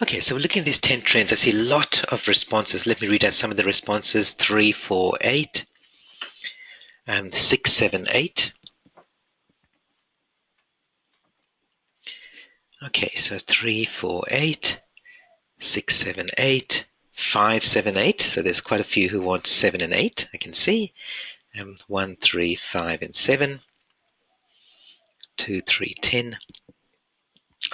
Okay, so we're looking at these 10 trends. I see a lot of responses. Let me read out some of the responses. 3, 4, 8, 6, 7, 8. Okay, so 3, 4, 8, 6, 7, 8, 5, 7, 8. So there's quite a few who want 7 and 8, I can see. 1, 3, 5, and 7. 2, 3, 10.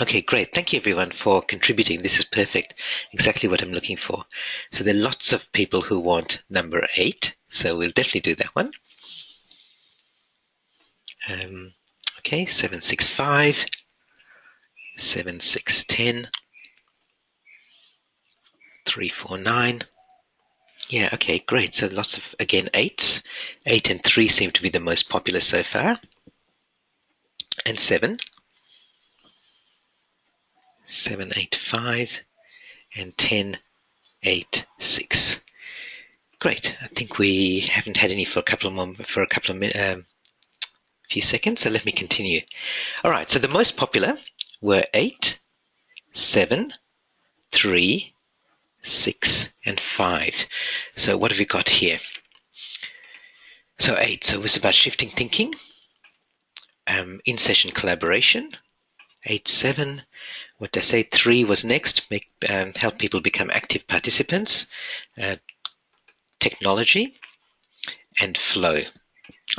Okay, great. Thank you everyone for contributing. This is perfect. Exactly what I'm looking for. So there are lots of people who want number 8. So we'll definitely do that one. Okay, 7, 6, 5. 7, 6, 10. 3, 4, 9. Yeah, okay, great. So lots of, again, 8s. 8 and 3 seem to be the most popular so far. And 7. 7, 8, 5. And 10, 8, 6. Great. I think we haven't had any for a couple of minutes, few seconds. So let me continue. All right. So the most popular were 8, 7, 3, 6, and 5. So what have we got here? So 8. So it was about shifting thinking, in-session collaboration. 8, 7. What did I say? 3 was next. Help people become active participants. Technology and flow.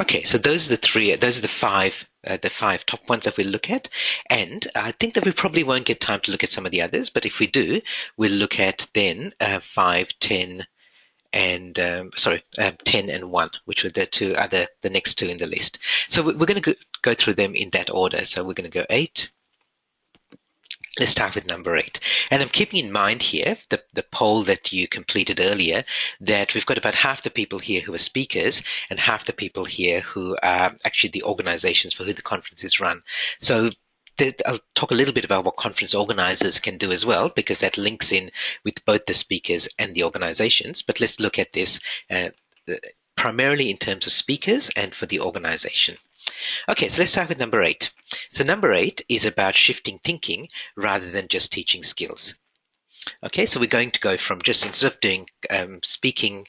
Okay, so those are the three. Those are the five top ones that we'll look at. And I think that we probably won't get time to look at some of the others, but if we do, we'll look at then 5, 10, and 10 and 1, which were the next two in the list. So we're going to go through them in that order. So we're going to go 8. Let's start with number 8. And I'm keeping in mind here the poll that you completed earlier, that we've got about half the people here who are speakers and half the people here who are actually the organizations for who the conference is run. So I'll talk a little bit about what conference organizers can do as well, because that links in with both the speakers and the organizations. But let's look at this primarily in terms of speakers and for the organization. Okay, so let's start with number 8. So number 8 is about shifting thinking rather than just teaching skills. Okay, so we're going to go from just instead of doing speaking,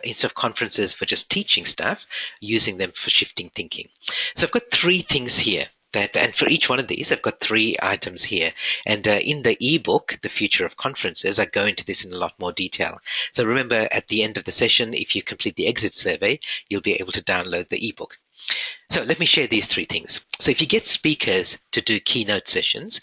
instead of conferences for just teaching stuff, using them for shifting thinking. So I've got 3 things here. And for each one of these, I've got 3 items here. And in the ebook, The Future of Conferences, I go into this in a lot more detail. So remember, at the end of the session, if you complete the exit survey, you'll be able to download the ebook. So let me share these 3 things. So if you get speakers to do keynote sessions,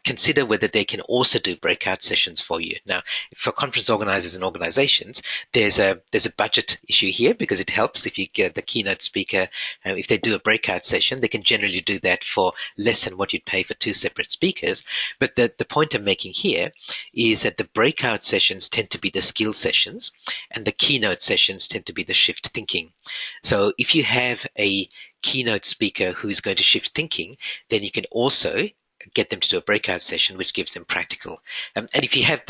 consider whether they can also do breakout sessions for you. Now, for conference organizers and organizations, there's a budget issue here, because it helps if you get the keynote speaker. If they do a breakout session, they can generally do that for less than what you'd pay for 2 separate speakers. But the point I'm making here is that the breakout sessions tend to be the skill sessions, and the keynote sessions tend to be the shift thinking. So if you have a keynote speaker who is going to shift thinking, then you can also get them to do a breakout session, which gives them practical. And if you have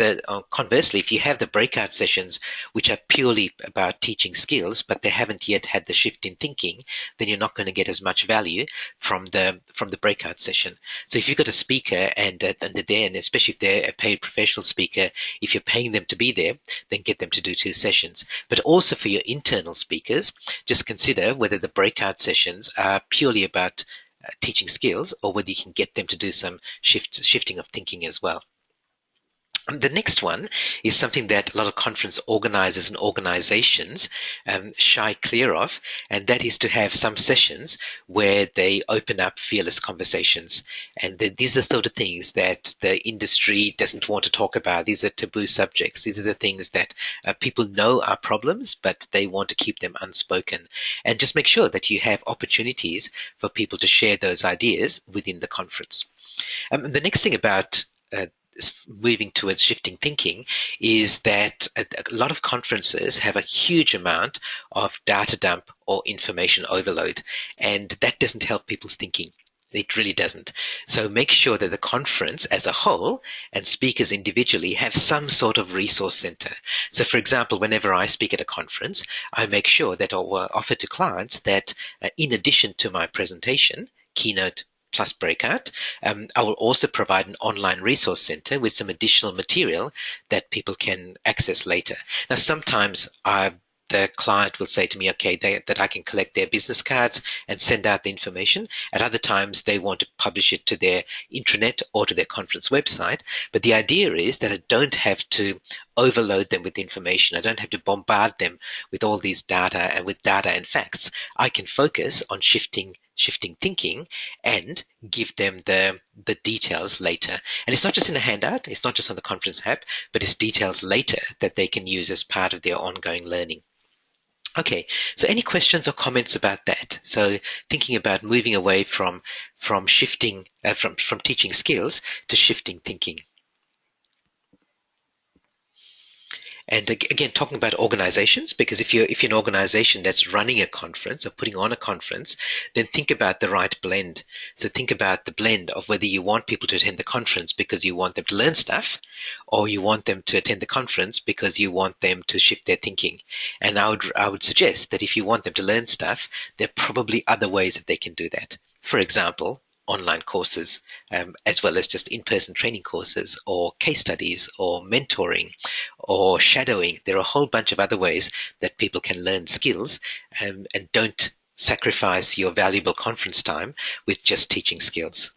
conversely, if you have the breakout sessions, which are purely about teaching skills, but they haven't yet had the shift in thinking, then you're not going to get as much value from the breakout session. So if you've got a speaker and they're there, and especially if they're a paid professional speaker, if you're paying them to be there, then get them to do 2 sessions. But also for your internal speakers, just consider whether the breakout sessions are purely about teaching skills, or whether you can get them to do some shifting of thinking as well. The next one is something that a lot of conference organizers and organizations shy clear of, and that is to have some sessions where they open up fearless conversations. And these are the sort of things that the industry doesn't want to talk about. These are taboo subjects. These are the things that people know are problems, but they want to keep them unspoken. And just make sure that you have opportunities for people to share those ideas within the conference. The next thing about moving towards shifting thinking is that a lot of conferences have a huge amount of data dump or information overload, and that doesn't help people's thinking. It really doesn't. So make sure that the conference as a whole and speakers individually have some sort of resource center. So for example, whenever I speak at a conference, I make sure that I'll offer to clients that in addition to my presentation, keynote plus breakout. I will also provide an online resource center with some additional material that people can access later. Now, sometimes the client will say to me, okay, that I can collect their business cards and send out the information. At other times, they want to publish it to their intranet or to their conference website. But the idea is that I don't have to overload them with information. I don't have to bombard them with all these data and facts. I can focus on shifting thinking and give them the details later. And it's not just in a handout, it's not just on the conference app, but it's details later that they can use as part of their ongoing learning. Okay, so any questions or comments about that? So thinking about moving away from shifting from teaching skills to shifting thinking. And again, talking about organizations, because if you're an organization that's running a conference or putting on a conference, then think about the right blend. So think about the blend of whether you want people to attend the conference because you want them to learn stuff, or you want them to attend the conference because you want them to shift their thinking. And I would suggest that if you want them to learn stuff, there are probably other ways that they can do that. For example, online courses, as well as just in-person training courses or case studies or mentoring or shadowing. There are a whole bunch of other ways that people can learn skills, and don't sacrifice your valuable conference time with just teaching skills.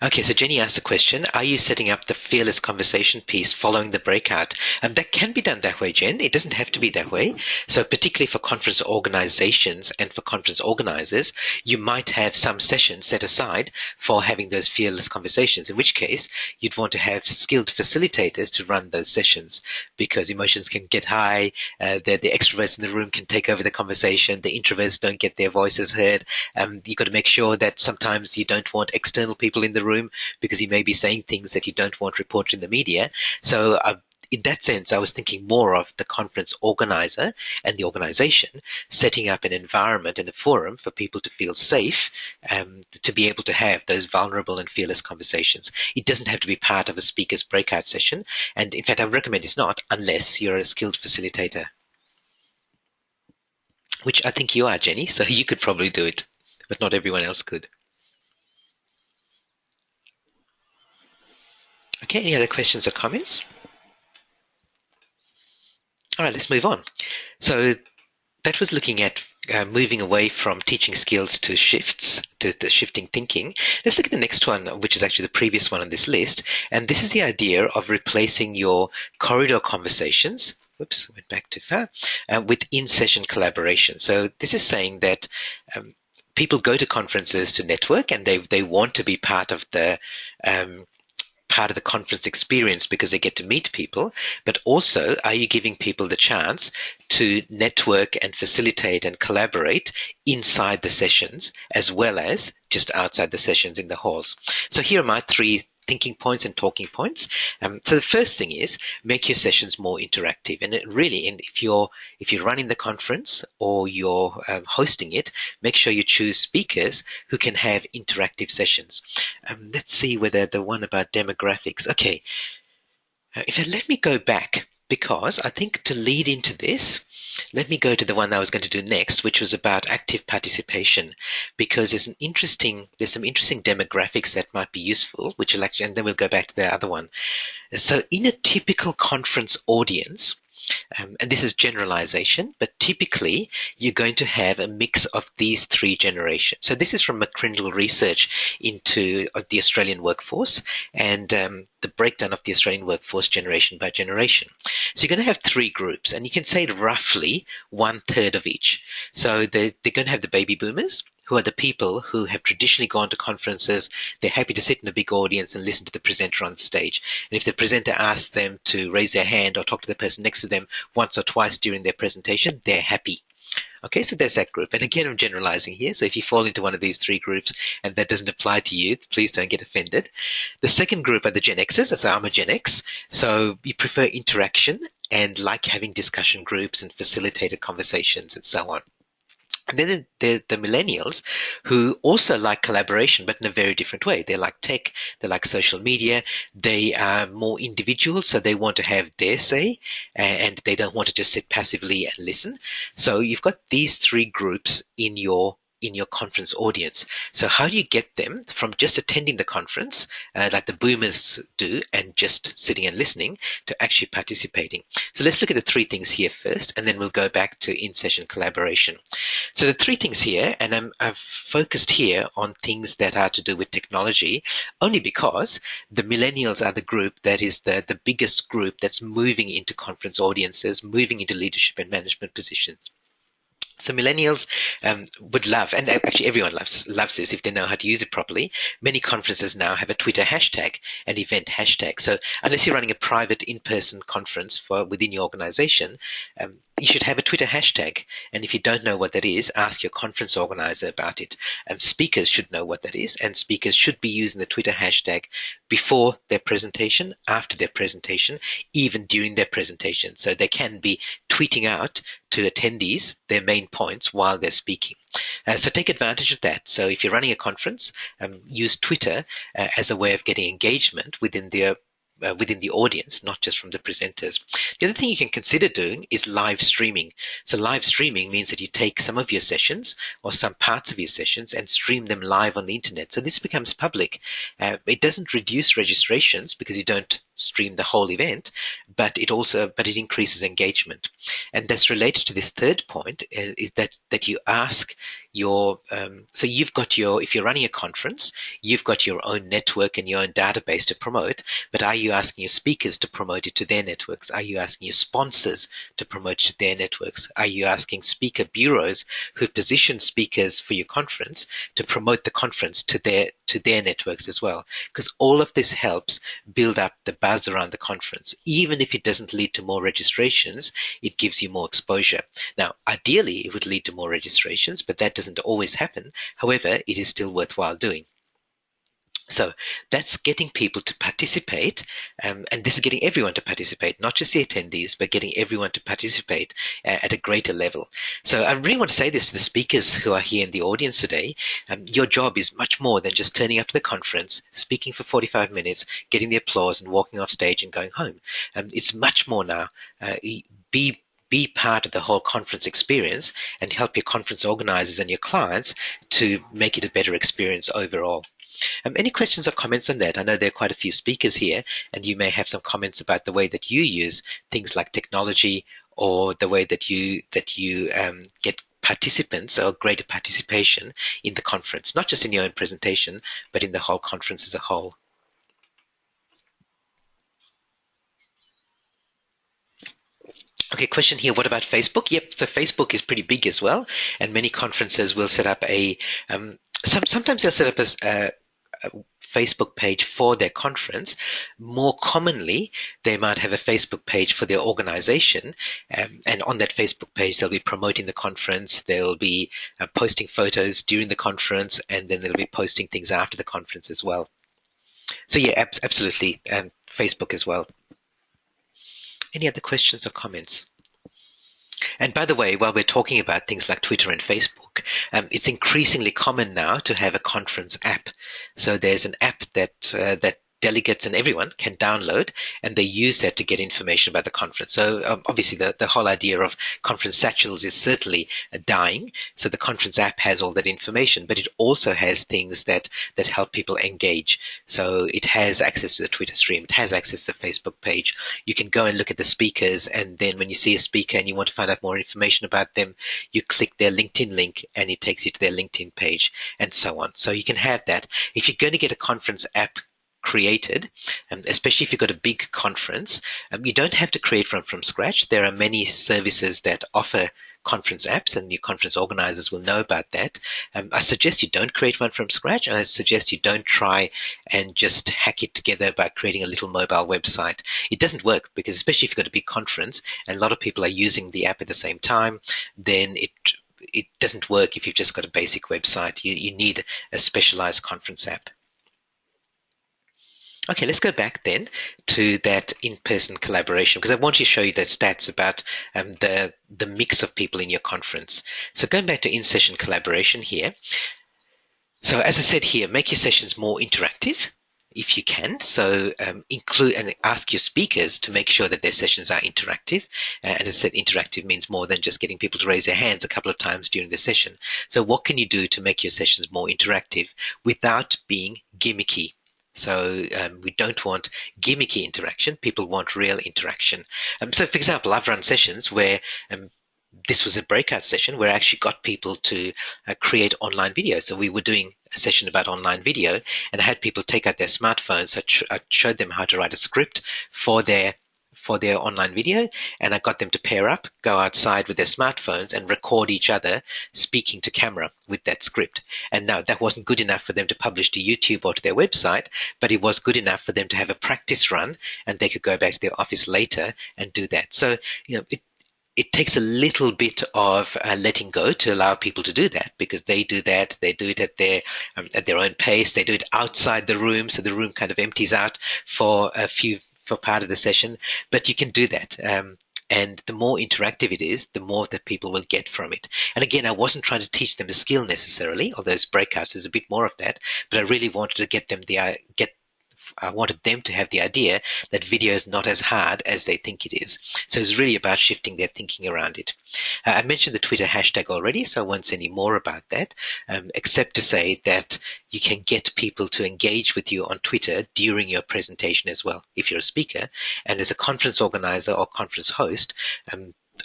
Okay, so Jenny asked a question, are you setting up the fearless conversation piece following the breakout? And that can be done that way, Jen. It doesn't have to be that way. So particularly for conference organizations and for conference organizers, you might have some sessions set aside for having those fearless conversations, in which case you'd want to have skilled facilitators to run those sessions, because emotions can get high, the extroverts in the room can take over the conversation, the introverts don't get their voices heard. You've got to make sure that sometimes you don't want external people in the room because you may be saying things that you don't want reported in the media. So in that sense, I was thinking more of the conference organizer and the organization setting up an environment and a forum for people to feel safe, to be able to have those vulnerable and fearless conversations. It doesn't have to be part of a speaker's breakout session. And in fact, I recommend it's not, unless you're a skilled facilitator, which I think you are, Jenny. So you could probably do it, but not everyone else could. Okay, any other questions or comments? All right, let's move on. So that was looking at moving away from teaching skills to shifts, to the shifting thinking. Let's look at the next one, which is actually the previous one on this list. And this is the idea of replacing your corridor conversations, whoops, went back too far, with in-session collaboration. So this is saying that people go to conferences to network, and they want to be part of the conference experience because they get to meet people, but also, are you giving people the chance to network and facilitate and collaborate inside the sessions as well as just outside the sessions in the halls? So here are my three thinking points and talking points. So the first thing is make your sessions more interactive. And if you're running the conference or you're hosting it, make sure you choose speakers who can have interactive sessions. Let's see whether the one about demographics. Okay, let me go back, because I think to lead into this, let me go to the one I was going to do next, which was about active participation, because there's some interesting demographics that might be useful, which will actually, and then we'll go back to the other one. So in a typical conference audience, and this is generalization, but typically you're going to have a mix of these three generations. So this is from McCrindle research into the Australian workforce and the breakdown of the Australian workforce generation by generation. So you're going to have three groups, and you can say roughly 1/3 of each. So they're going to have the baby boomers, who are the people who have traditionally gone to conferences. They're happy to sit in a big audience and listen to the presenter on stage. And if the presenter asks them to raise their hand or talk to the person next to them once or twice during their presentation, they're happy. Okay, so there's that group. And again, I'm generalizing here. So if you fall into one of these three groups and that doesn't apply to you, please don't get offended. The second group are the Gen Xers. So I'm a Gen X. So you prefer interaction and like having discussion groups and facilitated conversations and so on. And then the millennials who also like collaboration, but in a very different way. They like tech, they like social media, they are more individual, so they want to have their say, and they don't want to just sit passively and listen. So you've got these three groups in your conference audience. So how do you get them from just attending the conference, like the boomers do, and just sitting and listening, to actually participating? So let's look at the three things here first, and then we'll go back to in-session collaboration. So the three things here, and I've focused here on things that are to do with technology, only because the millennials are the group that is the biggest group that's moving into conference audiences, moving into leadership and management positions. So millennials would love, and actually everyone loves this if they know how to use it properly. Many conferences now have a Twitter hashtag, an event hashtag. So unless you're running a private in-person conference for within your organization, you should have a Twitter hashtag. And if you don't know what that is, ask your conference organizer about it. Speakers should know what that is, and speakers should be using the Twitter hashtag before their presentation, after their presentation, even during their presentation. So they can be tweeting out to attendees their main points while they're speaking. So take advantage of that. So if you're running a conference, use Twitter as a way of getting engagement within the audience, not just from the presenters. The other thing you can consider doing is live streaming. So live streaming means that you take some of your sessions or some parts of your sessions and stream them live on the internet. So this becomes public. It doesn't reduce registrations because you don't stream the whole event, but it increases engagement. And that's related to this third point, is that you ask your so you've got if you're running a conference, you've got your own network and your own database to promote, but are you asking your speakers to promote it to their networks? Are you asking your sponsors to promote it to their networks? Are you asking speaker bureaus who position speakers for your conference to promote the conference to their networks as well? Because all of this helps build up the buzz around the conference. Even if it doesn't lead to more registrations, it gives you more exposure. Now, ideally, it would lead to more registrations, but that doesn't always happen. However, it is still worthwhile doing. So that's getting people to participate, and this is getting everyone to participate, not just the attendees, but getting everyone to participate at a greater level. So I really want to say this to the speakers who are here in the audience today. Your job is much more than just turning up to the conference, speaking for 45 minutes, getting the applause and walking off stage and going home. It's much more now. Be part of the whole conference experience and help your conference organizers and your clients to make it a better experience overall. Any questions or comments on that? I know there are quite a few speakers here, and you may have some comments about the way that you use things like technology, or the way that you get participants or greater participation in the conference, not just in your own presentation, but in the whole conference as a whole. Okay, question here. What about Facebook? Yep, so Facebook is pretty big as well, and many conferences will set up sometimes they'll set up a Facebook page for their conference. More commonly, they might have a Facebook page for their organization, and on that Facebook page, they'll be promoting the conference. They'll be posting photos during the conference, and then they'll be posting things after the conference as well. So yeah, absolutely, Facebook as well. Any other questions or comments? And by the way, while we're talking about things like Twitter and Facebook, it's increasingly common now to have a conference app. So there's an app that delegates and everyone can download, and they use that to get information about the conference. So obviously the whole idea of conference satchels is certainly dying. So the conference app has all that information, but it also has things that help people engage. So it has access to the Twitter stream. It has access to the Facebook page. You can go and look at the speakers, and then when you see a speaker and you want to find out more information about them, you click their LinkedIn link and it takes you to their LinkedIn page, and so on. So you can have that. If you're going to get a conference app created, especially if you've got a big conference, you don't have to create one from scratch. There are many services that offer conference apps, and your conference organizers will know about that. I suggest you don't create one from scratch, and I suggest you don't try and just hack it together by creating a little mobile website. It doesn't work, because especially if you've got a big conference and a lot of people are using the app at the same time, then it doesn't work if you've just got a basic website. You need a specialized conference app. Okay, let's go back then to that in-person collaboration because I want to show you the stats about the mix of people in your conference. So going back to in-session collaboration here. So as I said here, make your sessions more interactive if you can. So include and ask your speakers to make sure that their sessions are interactive. And as I said, interactive means more than just getting people to raise their hands a couple of times during the session. So what can you do to make your sessions more interactive without being gimmicky? So we don't want gimmicky interaction. People want real interaction. So for example, I've run sessions where this was a breakout session where I actually got people to create online video. So we were doing a session about online video, and I had people take out their smartphones. I showed them how to write a script for their online video, and I got them to pair up, go outside with their smartphones and record each other speaking to camera with that script. And now that wasn't good enough for them to publish to YouTube or to their website, but it was good enough for them to have a practice run, and they could go back to their office later and do that. So, it takes a little bit of letting go to allow people to do that, because they do that. They do it at their own pace. They do it outside the room, so the room kind of empties out for part of the session. But you can do that. And the more interactive it is, the more that people will get from it. And again, I wasn't trying to teach them a skill necessarily, although those breakouts is a bit more of that. But I really wanted to I wanted them to have the idea that video is not as hard as they think it is. So it's really about shifting their thinking around it. I mentioned the Twitter hashtag already, so I won't say any more about that, except to say that you can get people to engage with you on Twitter during your presentation as well, if you're a speaker. And as a conference organizer or conference host,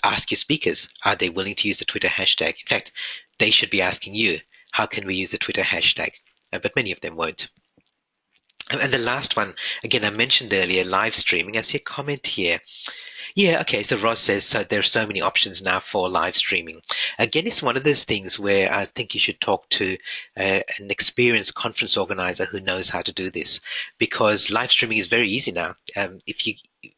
ask your speakers, are they willing to use the Twitter hashtag? In fact, they should be asking you, how can we use the Twitter hashtag? But many of them won't. And the last one, again, I mentioned earlier, live streaming. I see a comment here. Yeah, okay, so Ross says so there are so many options now for live streaming. Again, it's one of those things where I think you should talk to an experienced conference organizer who knows how to do this, because live streaming is very easy now.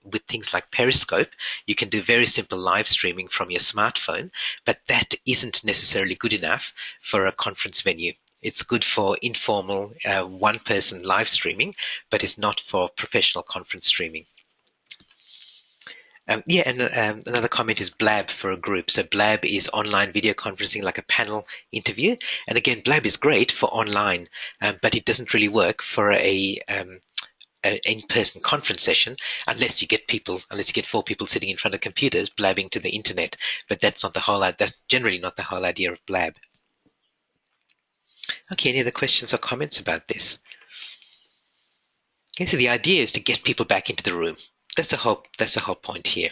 With things like Periscope, you can do very simple live streaming from your smartphone, but that isn't necessarily good enough for a conference venue. It's good for informal one-person live streaming, but it's not for professional conference streaming. Another comment is Blab for a group. So Blab is online video conferencing, like a panel interview. And again, Blab is great for online, but it doesn't really work for a in-person conference session unless you get 4 people sitting in front of computers blabbing to the internet. But that's generally not the whole idea of Blab. Okay, any other questions or comments about this? Okay, so the idea is to get people back into the room. That's the whole point here.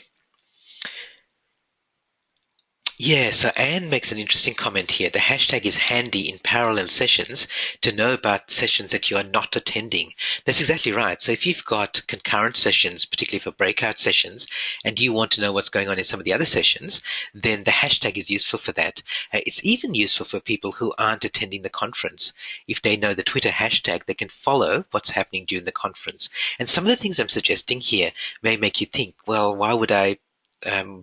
Yeah, so Anne makes an interesting comment here. The hashtag is handy in parallel sessions to know about sessions that you are not attending. That's exactly right. So if you've got concurrent sessions, particularly for breakout sessions, and you want to know what's going on in some of the other sessions, then the hashtag is useful for that. It's even useful for people who aren't attending the conference. If they know the Twitter hashtag, they can follow what's happening during the conference. And some of the things I'm suggesting here may make you think, well, why would I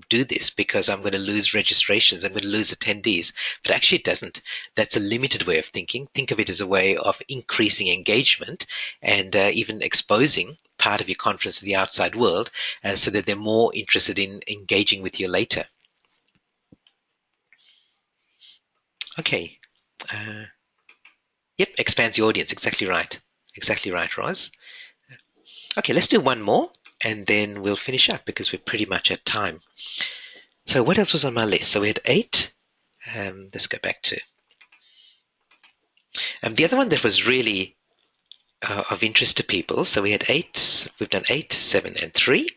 do this, because I'm going to lose registrations, I'm going to lose attendees. But actually it doesn't. That's a limited way of thinking. Think of it as a way of increasing engagement and even exposing part of your conference to the outside world so that they're more interested in engaging with you later. Okay. Yep, expands the audience. Exactly right. Exactly right, Roz. Okay, let's do one more, and then we'll finish up because we're pretty much at time. So what else was on my list? So we had 8. Let's go back to the other one that was really of interest to people. So we had 8. We've done 8, 7, and 3.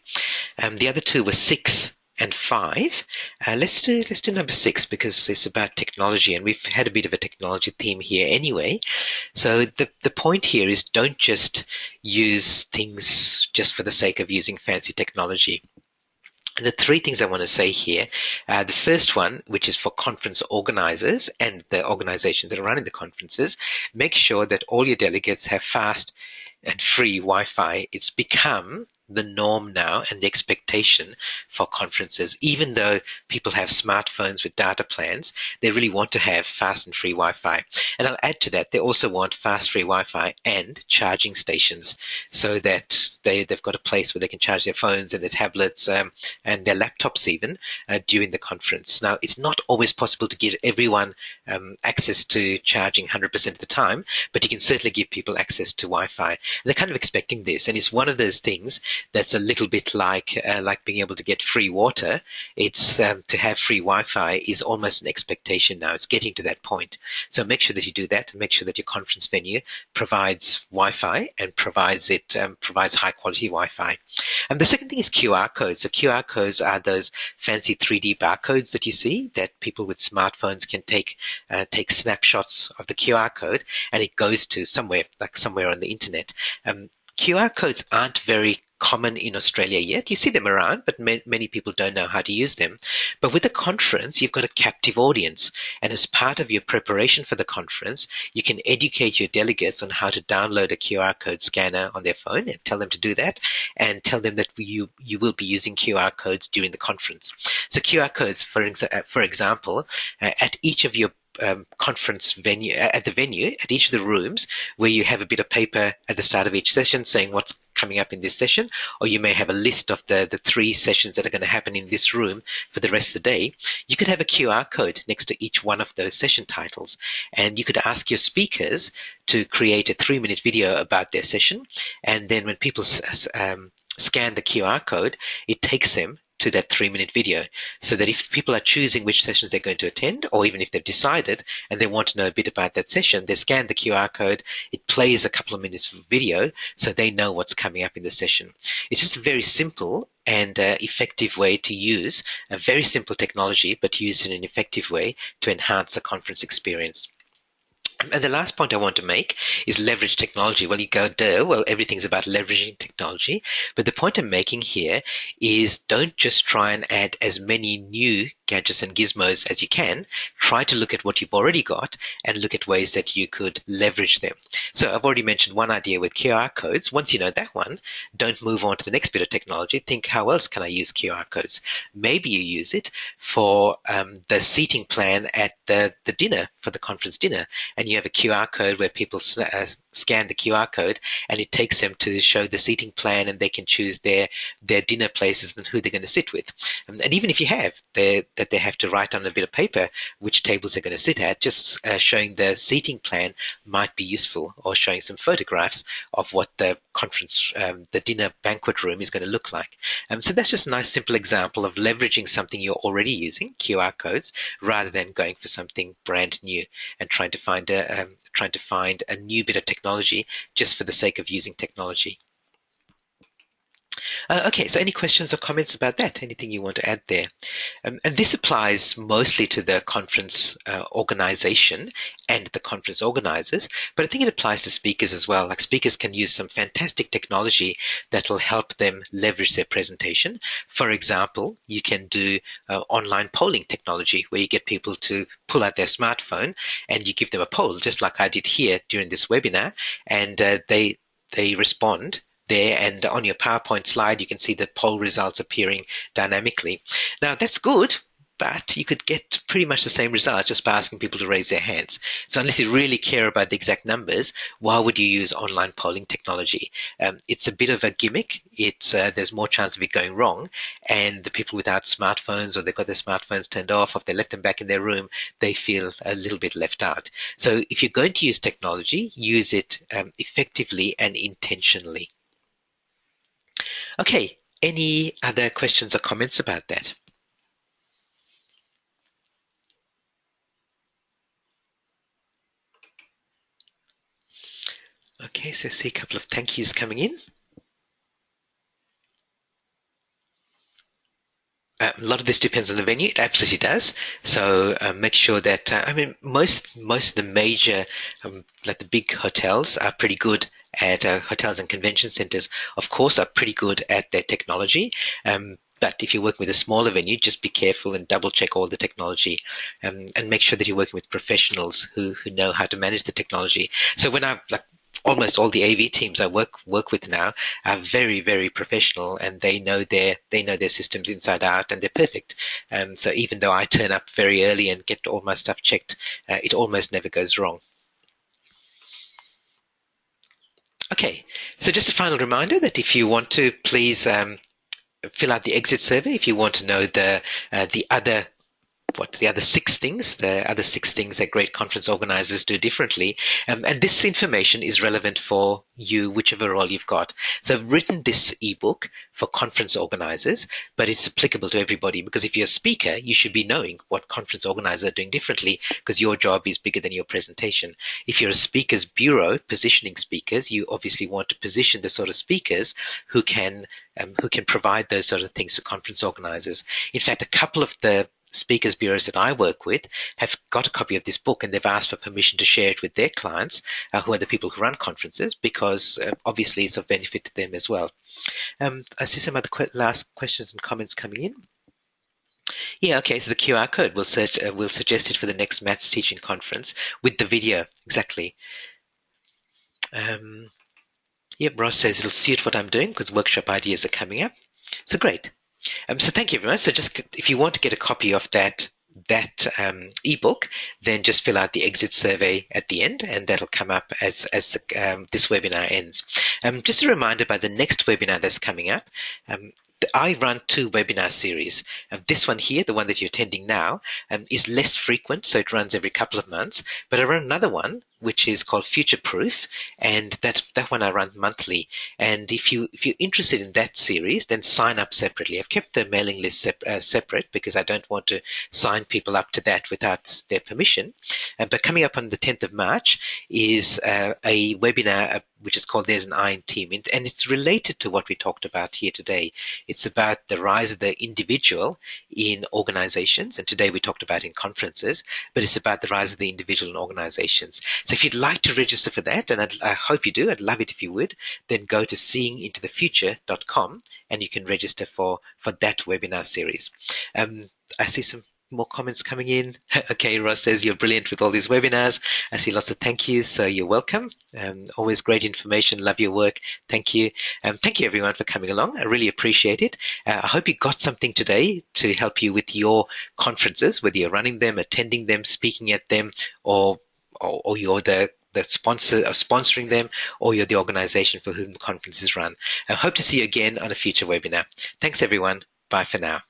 The other 2 were 6 and 5. Let's do number 6 because it's about technology, and we've had a bit of a technology theme here anyway. So the point here is, don't just use things just for the sake of using fancy technology. And the 3 things I want to say here, the first one, which is for conference organizers and the organizations that are running the conferences, make sure that all your delegates have fast and free Wi-Fi. It's become the norm now and the expectation for conferences. Even though people have smartphones with data plans, they really want to have fast and free Wi-Fi. And I'll add to that, they also want fast free Wi-Fi and charging stations, so that they've got a place where they can charge their phones and their tablets and their laptops even during the conference. Now, it's not always possible to give everyone access to charging 100% of the time, but you can certainly give people access to Wi-Fi. They're kind of expecting this, and it's one of those things that's a little bit like being able to get free water. It's to have free Wi-Fi is almost an expectation now. It's getting to that point. So make sure that you do that, and make sure that your conference venue provides Wi-Fi and provides high quality Wi-Fi. And the second thing is QR codes. So QR codes are those fancy 3D barcodes that you see that people with smartphones can take snapshots of the QR code, and it goes to somewhere on the internet. QR codes aren't very common in Australia yet. You see them around, but many people don't know how to use them. But with a conference, you've got a captive audience. And as part of your preparation for the conference, you can educate your delegates on how to download a QR code scanner on their phone and tell them to do that, and tell them that you will be using QR codes during the conference. So QR codes, for example, at each of your conference venue, at each of the rooms, where you have a bit of paper at the start of each session saying what's coming up in this session, or you may have a list of the 3 sessions that are going to happen in this room for the rest of the day. You could have a QR code next to each one of those session titles, and you could ask your speakers to create a 3-minute video about their session, and then when people scan the QR code, it takes them to that 3-minute video, so that if people are choosing which sessions they're going to attend, or even if they've decided and they want to know a bit about that session, they scan the QR code, it plays a couple of minutes of video, so they know what's coming up in the session. It's just a very simple and effective way to use a very simple technology, but use it in an effective way to enhance the conference experience. And the last point I want to make is leverage technology. Well, you go, duh, well, everything's about leveraging technology. But the point I'm making here is don't just try and add as many new gadgets and gizmos as you can. Try to look at what you've already got and look at ways that you could leverage them. So I've already mentioned one idea with QR codes. Once you know that one, don't move on to the next bit of technology. Think, how else can I use QR codes? Maybe you use it for the seating plan at the dinner, for the conference dinner. And you have a QR code where people scan the QR code, and it takes them to show the seating plan, and they can choose their dinner places and who they're going to sit with. And even if you have that they have to write on a bit of paper which tables they're going to sit at, just showing the seating plan might be useful, or showing some photographs of what the conference, the dinner banquet room is going to look like. So that's just a nice simple example of leveraging something you're already using, QR codes, rather than going for something brand new and trying to find a new bit of technology just for the sake of using technology. Okay, so any questions or comments about that? Anything you want to add there? And this applies mostly to the conference organization and the conference organizers, but I think it applies to speakers as well. Like, speakers can use some fantastic technology that will help them leverage their presentation. For example, you can do online polling technology, where you get people to pull out their smartphone and you give them a poll, just like I did here during this webinar, and they respond there, and on your PowerPoint slide you can see the poll results appearing dynamically. Now that's good, but you could get pretty much the same result just by asking people to raise their hands. So unless you really care about the exact numbers, why would you use online polling technology? It's a bit of a gimmick. There's more chance of it going wrong, and the people without smartphones, or they've got their smartphones turned off, or if they left them back in their room, they feel a little bit left out. So if you're going to use technology, use it effectively and intentionally. Okay, any other questions or comments about that? Okay, so I see a couple of thank yous coming in. A lot of this depends on the venue. It absolutely does. So make sure that most of the major, like the big hotels, are pretty good at hotels and convention centers. Of course, are pretty good at their technology. But if you're working with a smaller venue, just be careful and double check all the technology, and make sure that you're working with professionals who know how to manage the technology. So when almost all the AV teams I work with now are very, very professional, and they know their systems inside out, and they're perfect. So even though I turn up very early and get all my stuff checked, it almost never goes wrong. Okay, so just a final reminder that if you want to, please fill out the exit survey if you want to know the other the other six things that great conference organizers do differently. And this information is relevant for you, whichever role you've got. So I've written this ebook for conference organizers, but it's applicable to everybody, because if you're a speaker, you should be knowing what conference organizers are doing differently, because your job is bigger than your presentation. If you're a speakers bureau positioning speakers, you obviously want to position the sort of speakers who can provide those sort of things to conference organizers. In fact, a couple of the speakers bureaus that I work with have got a copy of this book, and they've asked for permission to share it with their clients, who are the people who run conferences, because obviously it's of benefit to them as well. I see some other last questions and comments coming in. Yeah, okay, so the QR code will suggest it for the next maths teaching conference with the video, exactly. Yep, Ross says it'll suit what I'm doing because workshop ideas are coming up. So great. So thank you very much. So just if you want to get a copy of that ebook, then just fill out the exit survey at the end, and that'll come up as this webinar ends. Just a reminder about the next webinar that's coming up. I run 2 webinar series. This one here, the one that you're attending now, is less frequent, so it runs every couple of months. But I run another one, which is called Future Proof, and that one I run monthly. And if you're interested in that series, then sign up separately. I've kept the mailing list separate because I don't want to sign people up to that without their permission. But coming up on the 10th of March is a webinar which is called There's an I in Team, and it's related to what we talked about here today. It's about the rise of the individual in organizations, and today we talked about in conferences, but it's about the rise of the individual in organizations. So if you'd like to register for that, and I hope you do, I'd love it if you would, then go to seeingintothefuture.com and you can register for that webinar series. I see some more comments coming in. Okay, Ross says you're brilliant with all these webinars. I see lots of thank yous, so you're welcome. Always great information. Love your work. Thank you. Thank you everyone for coming along. I really appreciate it. I hope you got something today to help you with your conferences, whether you're running them, attending them, speaking at them, or you're the sponsor of sponsoring them, or you're the organization for whom the conference is run. I hope to see you again on a future webinar. Thanks everyone. Bye for now.